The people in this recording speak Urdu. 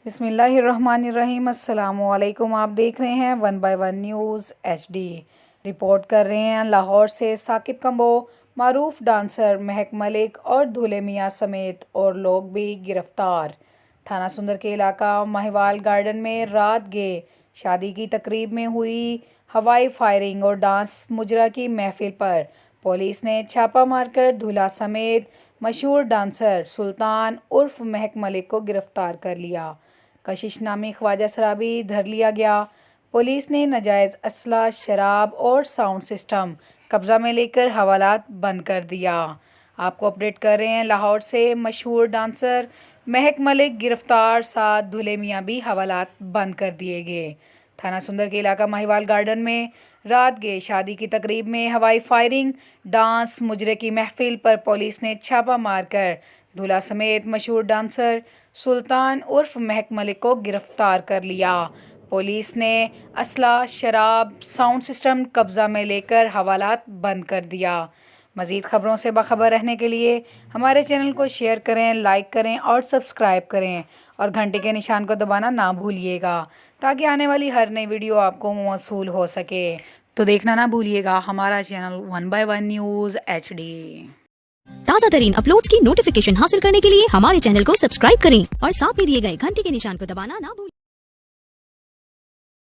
بسم اللہ الرحمن الرحیم۔ السلام علیکم، آپ دیکھ رہے ہیں 1/1 نیوز HD۔ رپورٹ کر رہے ہیں لاہور سے ثاقب کمبو۔ معروف ڈانسر مہک ملک اور دولہے میاں سمیت اور لوگ بھی گرفتار۔ تھانہ سندر کے علاقہ ماہیوال گارڈن میں رات گئے شادی کی تقریب میں ہوئی ہوائی فائرنگ اور ڈانس مجرا کی محفل پر پولیس نے چھاپہ مار کر دولہا سمیت مشہور ڈانسر سلطان عرف مہک ملک کو گرفتار کر لیا۔ کشش نامی خواجہ سرابی دھر لیا گیا۔ پولیس نے ناجائز اسلحہ، شراب اور ساؤنڈ سسٹم قبضہ میں لے کر حوالات بند کر دیا۔ آپ کو اپڈیٹ کر رہے ہیں لاہور سے مشہور ڈانسر مہک ملک گرفتار، 7 دولہے میاں بھی حوالات بند کر دیے گئے۔ تھانہ سندر کے علاقہ ماہیوال گارڈن میں رات گئے شادی کی تقریب میں ہوائی فائرنگ، ڈانس مجرے کی محفل پر پولیس نے چھاپہ مار کر دولہا سمیت مشہور ڈانسر سلطان عرف مہک ملک کو گرفتار کر لیا۔ پولیس نے اسلحہ، شراب، ساؤنڈ سسٹم قبضہ میں لے کر حوالات بند کر دیا۔ مزید خبروں سے باخبر رہنے کے لیے ہمارے چینل کو شیئر کریں، لائک کریں اور سبسکرائب کریں اور گھنٹی کے نشان کو دبانا نہ بھولیے گا تاکہ آنے والی ہر نئی ویڈیو آپ کو موصول ہو سکے۔ تو دیکھنا نہ بھولیے گا ہمارا چینل 1/1 نیوز HD۔ تازہ ترین اپلوڈز کی نوٹیفیکیشن حاصل کرنے کے لیے ہمارے چینل کو سبسکرائب کریں اور ساتھ میں دیے گئے گھنٹی کے نشان کو دبانا نہ بھولیں۔